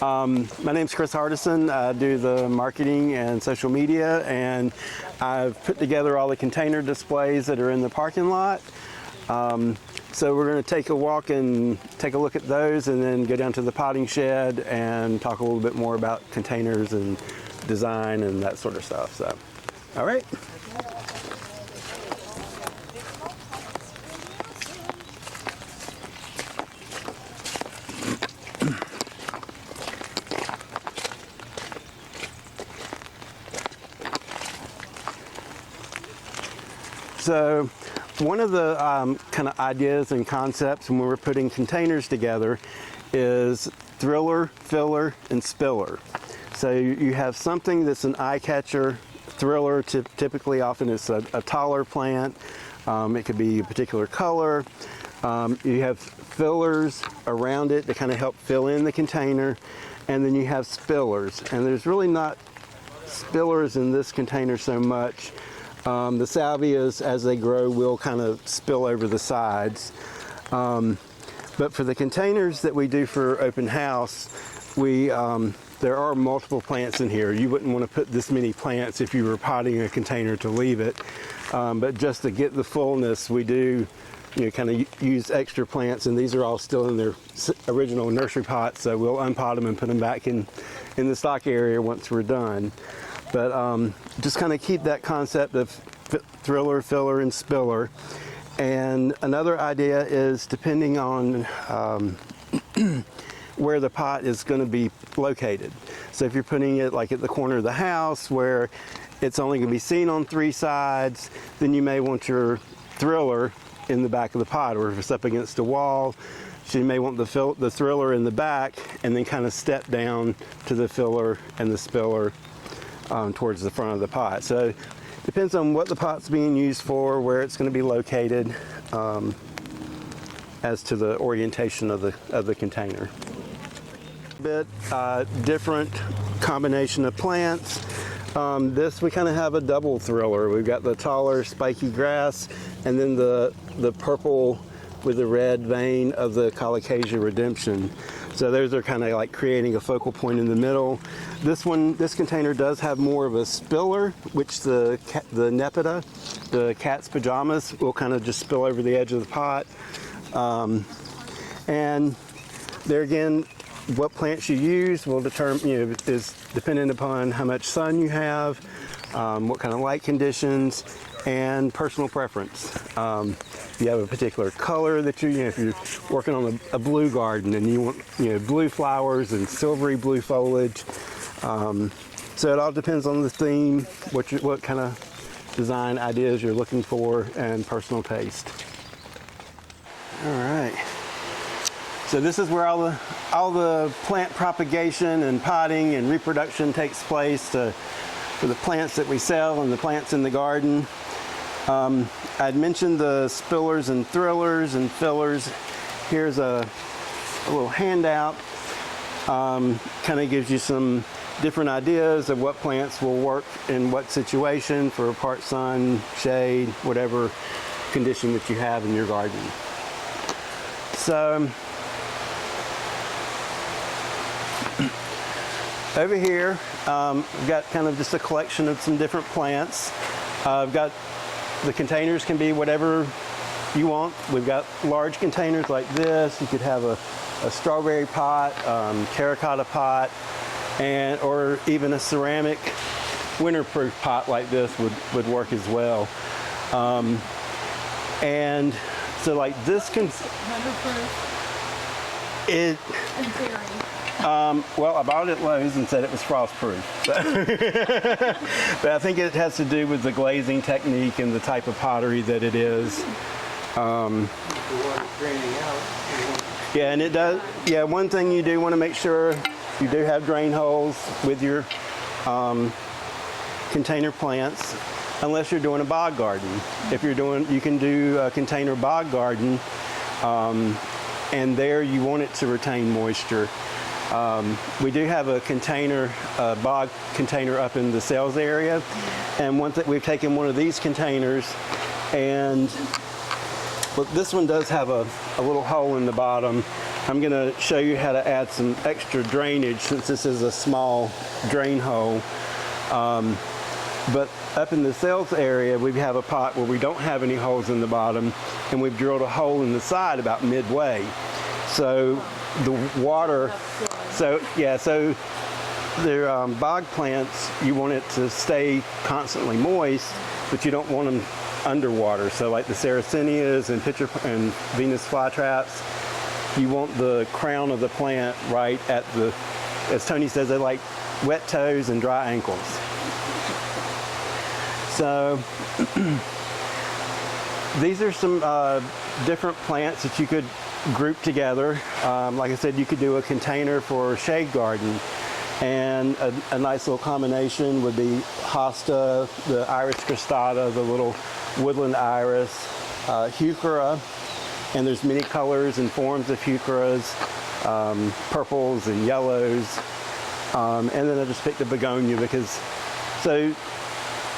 My name's Chris Hardison. I do the marketing and social media, and I've put together all the container displays that are in the parking lot. So we're going to take a walk and take a look at those, and then go down to the potting shed and talk a little bit more about containers and design and that sort of stuff. So, all right. So one of the kind of ideas and concepts when we're putting containers together is thriller, filler, and spiller. So you have something that's an eye catcher. Thriller, typically often it's a taller plant. It could be a particular color. You have fillers around it to kind of help fill in the container. And then you have spillers. And there's really not spillers in this container so much. The salvias, as they grow, will kind of spill over the sides. But for the containers that we do for open house, there are multiple plants in here. You wouldn't want to put this many plants if you were potting a container to leave it. But just to get the fullness, we do kind of use extra plants, and these are all still in their original nursery pots, so we'll unpot them and put them back in the stock area once we're done. But just kind of keep that concept of thriller, filler, and spiller. And another idea is depending on where the pot is going to be located. So if you're putting it like at the corner of the house where it's only going to be seen on three sides, then you may want your thriller in the back of the pot, or if it's up against a wall, so you may want the thriller in the back and then kind of step down to the filler and the spiller towards the front of the pot. So it depends on what the pot's being used for, where it's going to be located, as to the orientation of the container. A bit different combination of plants. This we kind of have a double thriller. We've got the taller spiky grass, and then the purple with the red vein of the Colocasia redemption. So those are kind of like creating a focal point in the middle. This container does have more of a spiller, which the Nepeta, the cat's pajamas, will kind of just spill over the edge of the pot. And there again, what plants you use will determine, is dependent upon how much sun you have, what kind of light conditions, and personal preference. If you have a particular color that if you're working on a blue garden and you want blue flowers and silvery blue foliage, so it all depends on the theme, what kind of design ideas you're looking for, and personal taste. All right. So this is where all the plant propagation and potting and reproduction takes place for the plants that we sell and the plants in the garden. I'd mentioned the spillers and thrillers and fillers. Here's a little handout. Kind of gives you some different ideas of what plants will work in what situation for part sun, shade, whatever condition that you have in your garden. So over here, we've got kind of just a collection of some different plants. I've got the containers can be whatever you want. We've got large containers like this. You could have a strawberry pot, terracotta pot, or even a ceramic winterproof pot like this would work as well. And so like this can... In theory. Well, I bought it at Lowe's and said it was frost-proof. But I think it has to do with the glazing technique and the type of pottery that it is. Yeah, and it does. Yeah, one thing you do want to make sure you do have drain holes with your container plants, unless you're doing a bog garden. If you're you can do a container bog garden, and there you want it to retain moisture. We do have a container, bog container up in the sales area, and we've taken one of these containers, and this one does have a little hole in the bottom I'm going to show you how to add some extra drainage since this is a small drain hole. But up in the cells area, we have a pot where we don't have any holes in the bottom, and we've drilled a hole in the side about midway. So the water, so they're bog plants, you want it to stay constantly moist, but you don't want them underwater. So like the Sarracenias and and Venus flytraps, you want the crown of the plant right at the, as Tony says, they like wet toes and dry ankles. So these are some different plants that you could group together. Like I said, you could do a container for a shade garden, and a nice little combination would be hosta, the iris cristata, the little woodland iris, heuchera, and there's many colors and forms of heucheras, purples and yellows, and then I just picked a begonia because, so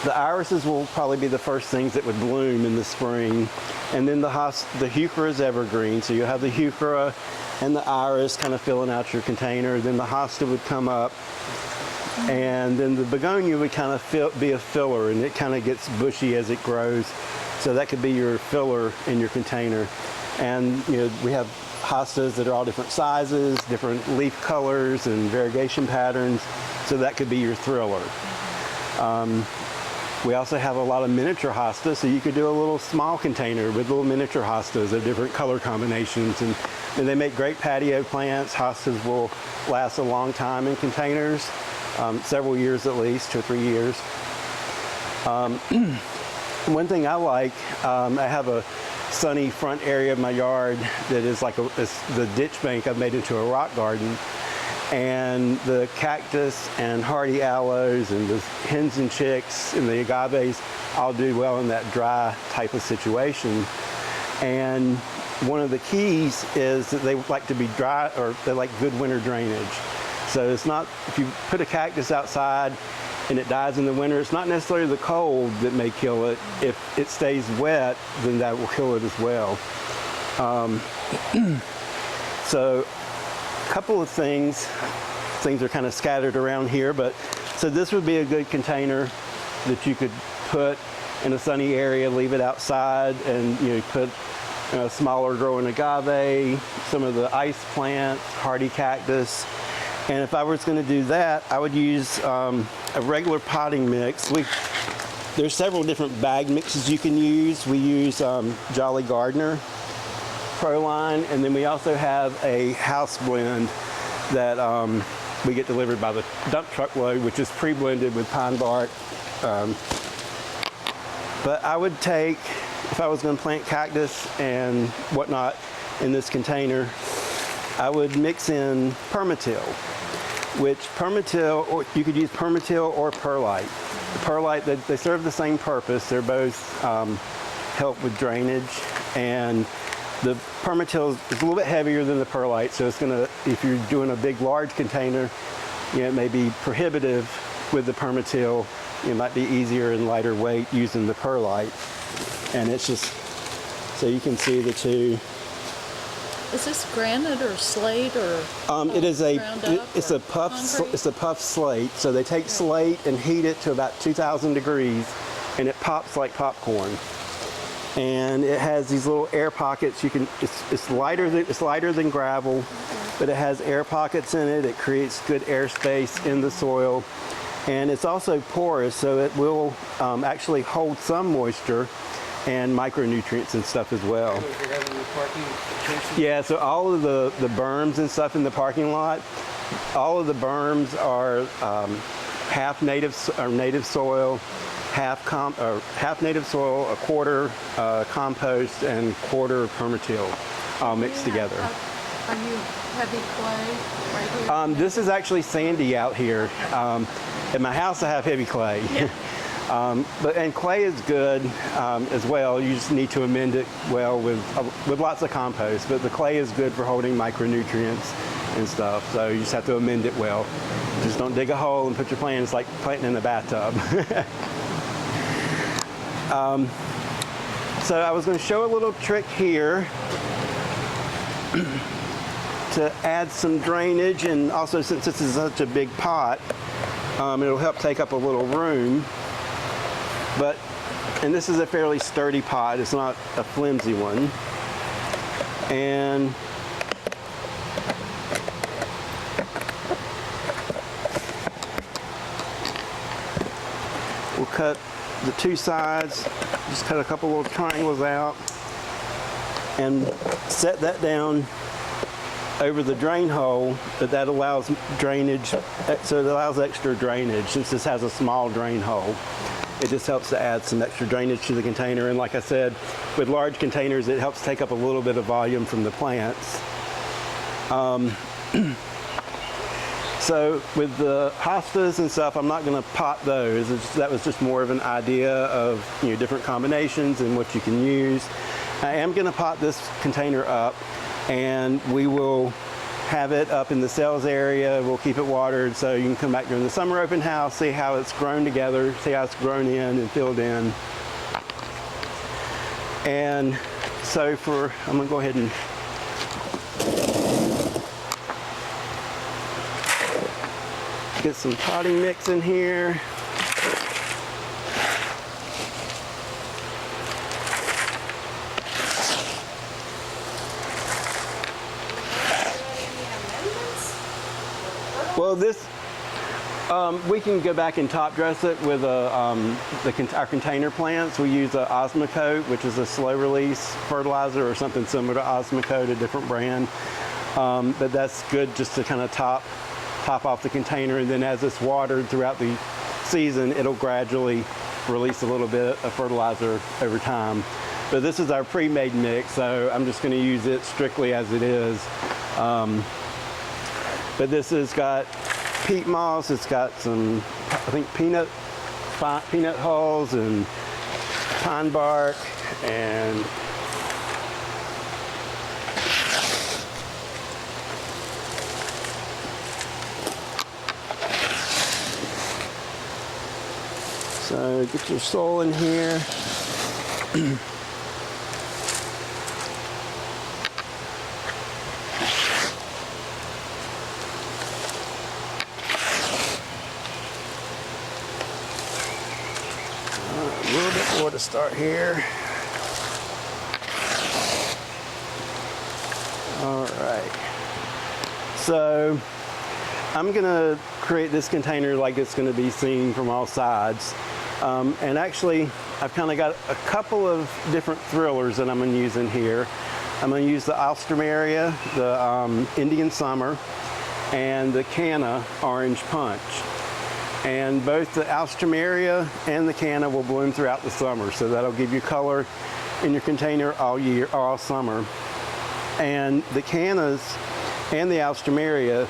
the irises will probably be the first things that would bloom in the spring, and then the heuchera is evergreen, so you'll have the heuchera and the iris kind of filling out your container. Then the hosta would come up, and then the begonia would kind of be a filler, and it kind of gets bushy as it grows, so that could be your filler in your container. And you know, we have hostas that are all different sizes, different leaf colors and variegation patterns, so that could be your thriller. We also have a lot of miniature hostas, so you could do a little small container with little miniature hostas of different color combinations, and they make great patio plants. Hostas will last a long time in containers, several years at least, 2 or 3 years. One thing I like, I have a sunny front area of my yard that is like the ditch bank I've made into a rock garden. And the cactus and hardy aloes and the hens and chicks and the agaves all do well in that dry type of situation. And one of the keys is that they like to be dry, or they like good winter drainage. So it's not, if you put a cactus outside and it dies in the winter, it's not necessarily the cold that may kill it. If it stays wet, then that will kill it as well. So couple of things are kind of scattered around here, but so this would be a good container that you could put in a sunny area, leave it outside, and you know, put a smaller growing agave, some of the ice plants, hardy cactus. And if I was going to do that, I would use a regular potting mix. There's several different bag mixes you can use. We use Jolly Garner Proline, and then we also have a house blend that we get delivered by the dump truck load, which is pre-blended with pine bark. But I would take, if I was going to plant cactus and whatnot in this container, I would mix in permatil, which or you could use permatil or perlite. The perlite, they serve the same purpose. They're both help with drainage, and the permatil is a little bit heavier than the perlite, so it's going to, if you're doing a big, large container, you know, it may be prohibitive with the permatil. It might be easier and lighter weight using the perlite. And it's just, so you can see the two. Is this granite or slate or? It is it's a puff slate. So they take slate and heat it to about 2,000 degrees, and it pops like popcorn. And it has these little air pockets. It's lighter than gravel, but it has air pockets in it. It creates good air space in the soil, and it's also porous, so it will actually hold some moisture and micronutrients and stuff as well. Yeah, so all of the berms and stuff in the parking lot, all of the berms are half native soil, half native soil, a quarter compost, and quarter permatil, all mixed together. Are you heavy clay right here? This is actually sandy out here. At my house I have heavy clay. Yeah. And clay is good as well. You just need to amend it well with lots of compost. But the clay is good for holding micronutrients and stuff. So you just have to amend it well. Just don't dig a hole and put your plants like planting in a bathtub. So I was going to show a little trick here. to add some drainage, and also since this is such a big pot, it'll help take up a little room. And this is a fairly sturdy pot, it's not a flimsy one. And we'll cut the two sides, just cut a couple little triangles out and set that down over the drain hole, but that allows drainage, so it allows extra drainage since this has a small drain hole. It just helps to add some extra drainage to the container, and like I said, with large containers it helps take up a little bit of volume from the plants. So with the hostas and stuff, I'm not going to pot those. That was just more of an idea of different combinations and what you can use. I am going to pot this container up, and we will have it up in the cells area. We'll keep it watered so you can come back during the summer open house, see how it's grown together, see how it's grown in and filled in. And so I'm going to go ahead and get some potting mix in here. Well, this, we can go back and top dress it with our container plants. We use a Osmocote, which is a slow release fertilizer or something similar to Osmocote, a different brand. But that's good just to kind of top off the container, and then as it's watered throughout the season, it'll gradually release a little bit of fertilizer over time. But this is our pre-made mix, so I'm just going to use it strictly as it is. But this has got peat moss, it's got some, I think, peanut hulls and pine bark, and so get your soil in here. A little bit more to start here. All right. So I'm going to create this container like it's going to be seen from all sides. And actually, I've kind of got a couple of different thrillers that I'm going to use in here. I'm going to use the Alstroemeria, the Indian Summer, and the Canna Orange Punch. And both the Alstroemeria and the Canna will bloom throughout the summer, so that'll give you color in your container all year, all summer. And the Cannas and the Alstroemeria,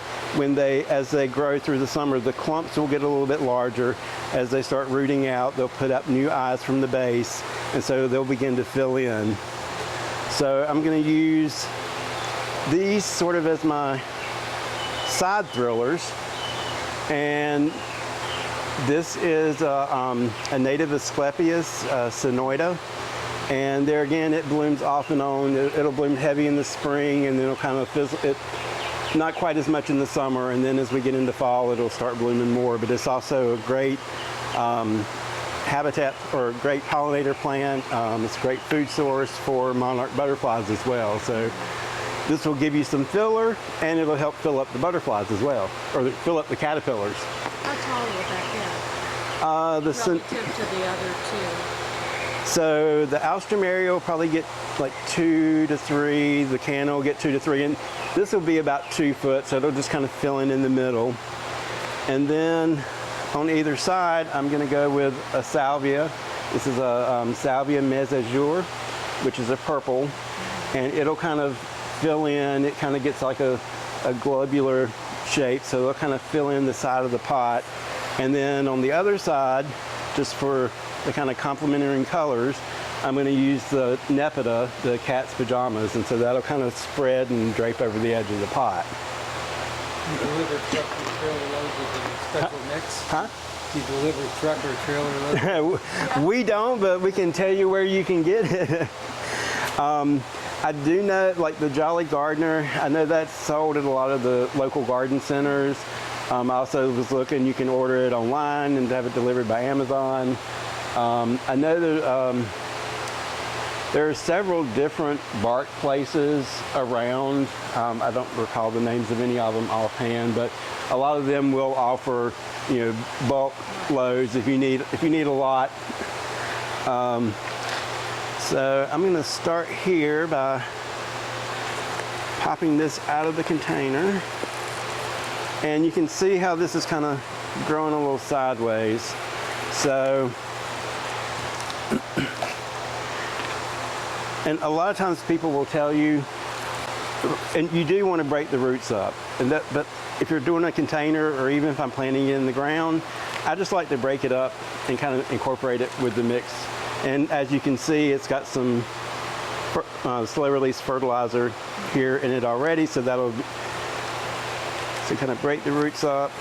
as they grow through the summer, the clumps will get a little bit larger. As they start rooting out, they'll put up new eyes from the base, and so they'll begin to fill in. So I'm going to use these sort of as my side thrillers, and this is a native Asclepias sinoida, and there again it blooms off and on. It'll bloom heavy in the spring, and then it'll kind of fizzle it. Not quite as much in the summer, and then as we get into fall, it'll start blooming more. But it's also a great habitat or a great pollinator plant. It's a great food source for monarch butterflies as well. So this will give you some filler, and it'll help fill up the butterflies as well, or fill up the caterpillars. How tall will that get? Relative to the other two? So the Alstroemeria will probably get like 2 to 3. The Canna will get 2 to 3, and this will be about 2 foot, so it'll just kind of fill in the middle. And then on either side, I'm going to go with a salvia. This is a salvia mes azur, which is a purple, and it'll kind of fill in. It kind of gets like a globular shape, so it'll kind of fill in the side of the pot. And then on the other side, just for the kind of complementary colors, I'm going to use the Nepeta, the cat's pajamas, and so that'll kind of spread and drape over the edge of the pot. Do you deliver truck or trailer loads with a special mix? Huh? Do you deliver truck or trailer loads? We don't, but we can tell you where you can get it. I do know, like the Jolly Gardener, I know that's sold at a lot of the local garden centers. I also was looking, you can order it online and have it delivered by Amazon. I know there are several different bark places around. I don't recall the names of any of them offhand, but a lot of them will offer, bulk loads if you need a lot. So I'm going to start here by popping this out of the container. And you can see how this is kind of growing a little sideways. So, and a lot of times people will tell you, and you do want to break the roots up. But if you're doing a container, or even if I'm planting it in the ground, I just like to break it up and kind of incorporate it with the mix. And as you can see, it's got some slow release fertilizer here in it already, so that'll kind of break the roots up.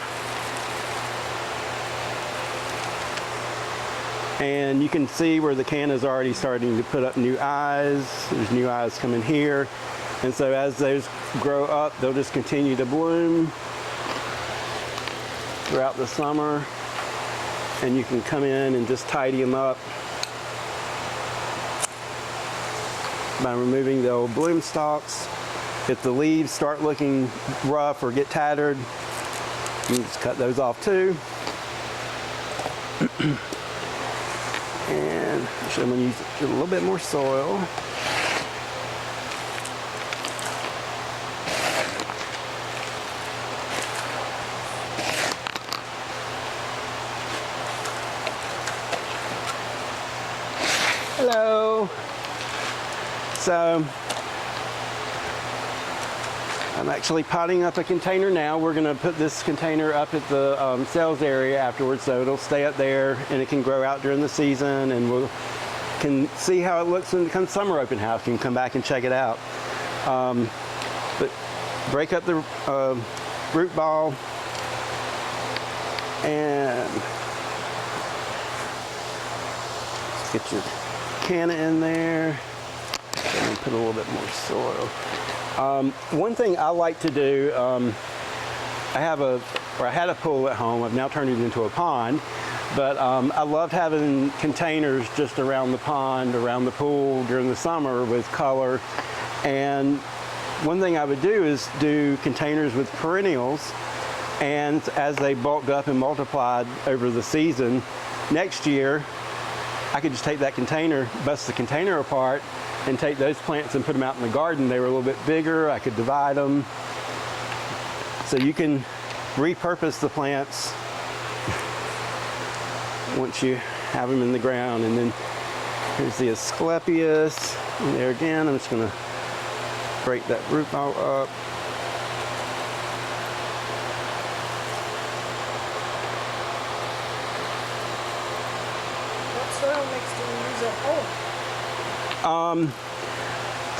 And you can see where the can is already starting to put up new eyes. There's new eyes coming here. And so as those grow up, they'll just continue to bloom throughout the summer. And you can come in and just tidy them up by removing the old bloom stalks. If the leaves start looking rough or get tattered, you can just cut those off too. And actually I'm going to use a little bit more soil. Hello. So I'm actually potting up a container now. We're going to put this container up at the sales area afterwards, so it'll stay up there and it can grow out during the season, and we can see how it looks when it comes summer open house. You can come back and check it out. But break up the root ball and get your canna in there. And put a little bit more soil. One thing I like to do, I had a pool at home. I've now turned it into a pond, but I loved having containers just around the pond, around the pool during the summer with color. And one thing I would do is do containers with perennials, and as they bulked up and multiplied over the season, next year I could just take that container, bust the container apart, and take those plants and put them out in the garden. They were a little bit bigger. I could divide them. So you can repurpose the plants once you have them in the ground. And then here's the Asclepias. And there again, I'm just going to break that root ball up. What soil mix do you use at home?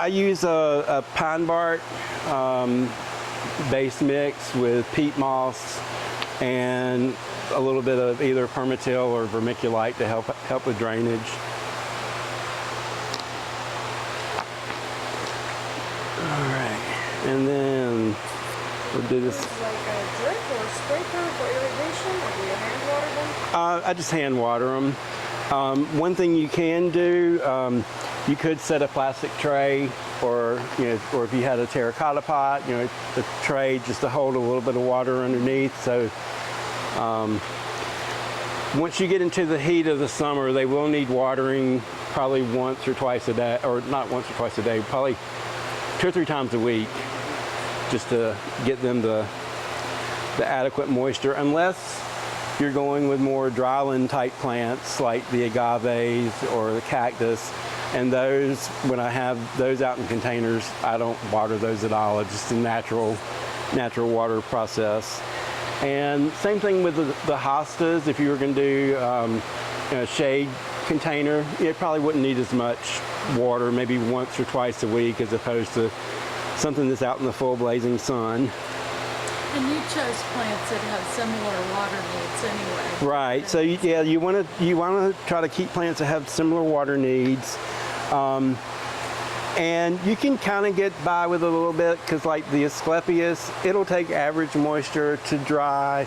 I use a pine bark base mix with peat moss and a little bit of either permatil or vermiculite to help with drainage. All right, and then we'll do this. Like a drip or a sprinkler for irrigation, or do you hand water them? I just hand water them. One thing you can do, you could set a plastic tray, or if you had a terracotta pot, the tray just to hold a little bit of water underneath. So once you get into the heat of the summer, they will need watering probably once or twice a day, or not once or twice a day, probably 2 or 3 times a week, just to get them the adequate moisture, unless you're going with more dryland type plants like the agaves or the cactus. And those, when I have those out in containers, I don't water those at all. It's just a natural water process. And same thing with the hostas. If you were going to do a shade container, it probably wouldn't need as much water, maybe once or twice a week, as opposed to something that's out in the full blazing sun. And you chose plants that have similar water needs anyway. Right. So you want to try to keep plants that have similar water needs. And you can kind of get by with it a little bit because like the Asclepias, it'll take average moisture to dry.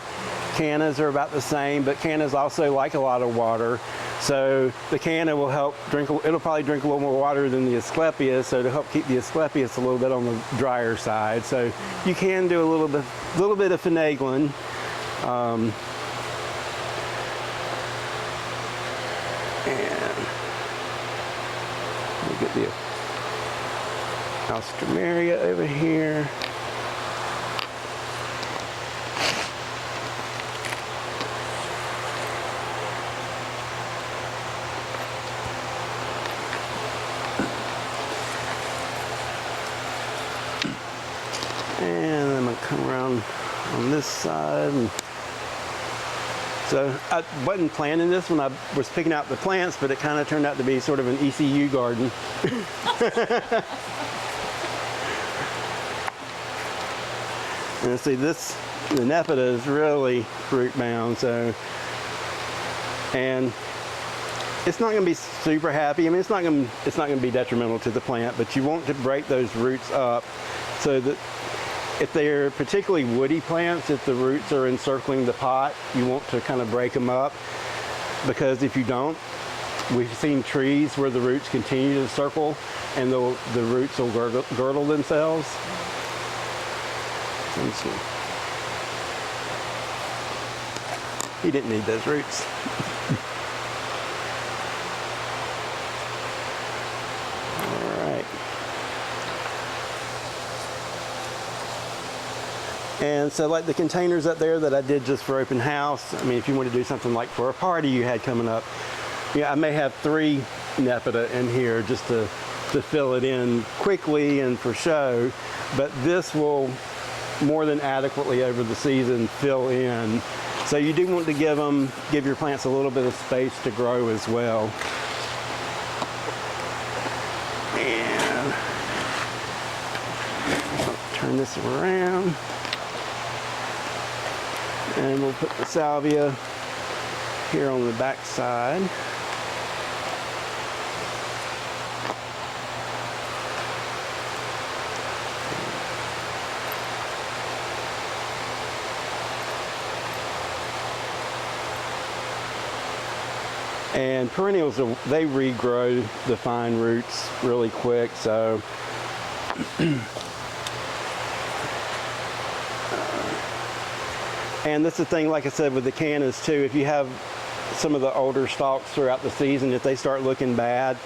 Cannas are about the same, but cannas also like a lot of water. So the canna will help drink, it'll probably drink a little more water than the Asclepias, so to help keep the Asclepias a little bit on the drier side. So you can do a little bit of finagling. And let me get the Alstroemeria over here. And I'm going to come around on this side. So I wasn't planning this when I was picking out the plants, but it kind of turned out to be sort of an ECU garden. And see, the Nepeta is really root bound, so, and it's not going to be super happy. I mean, it's not going to be detrimental to the plant, but you want to break those roots up so that if they're particularly woody plants, if the roots are encircling the pot, you want to kind of break them up, because if you don't, we've seen trees where the roots continue to circle and the roots will girdle themselves. Let's see. He didn't need those roots. All right. And so like the containers up there that I did just for open house, I mean, if you want to do something like for a party you had coming up, yeah, I may have 3 Nepeta in here just to fill it in quickly and for show, but this will more than adequately over the season fill in. So you do want to give your plants a little bit of space to grow as well. And I'll turn this around. And we'll put the salvia here on the back side. And perennials, they regrow the fine roots really quick, so and that's the thing, like I said, with the cannas too, if you have some of the older stalks throughout the season, if they start looking bad,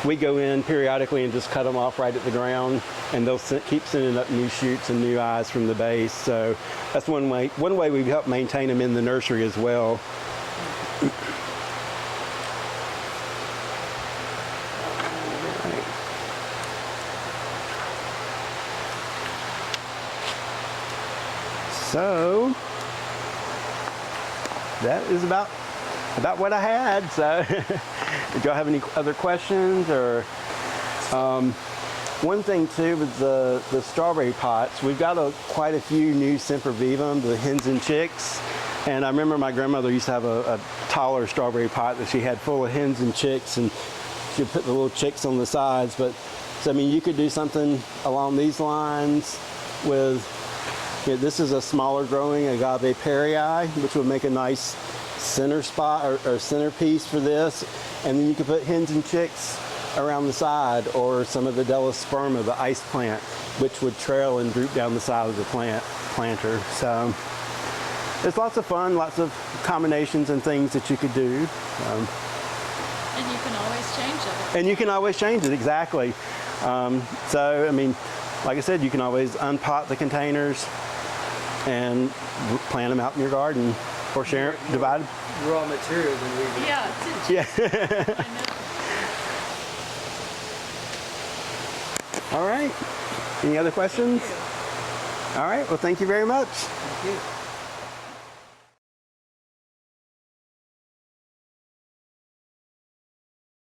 we go in periodically and just cut them off right at the ground, and they'll keep sending up new shoots and new eyes from the base. So that's one way we help maintain them in the nursery as well. So that is about what I had. So did y'all have any other questions? Or one thing too with the strawberry pots, we've got quite a few new sempervivum, the hens and chicks. And I remember my grandmother used to have a taller strawberry pot that she had full of hens and chicks, and she'd put the little chicks on the sides. But so I mean, you could do something along these lines with. Yeah, this is a smaller growing agave perii, which would make a nice center spot or centerpiece for this. And then you could put hens and chicks around the side, or some of the Delosperma, the ice plant, which would trail and droop down the side of the planter. So it's lots of fun, lots of combinations and things that you could do. And you can always change it. And you can always change it, exactly. So, I mean, like I said, you can always unpot the containers and plant them out in your garden, or share it, divide. Raw material than we do. Yeah, it's Yeah. I know. All right. Any other questions? All right. Well, thank you very much. Thank you.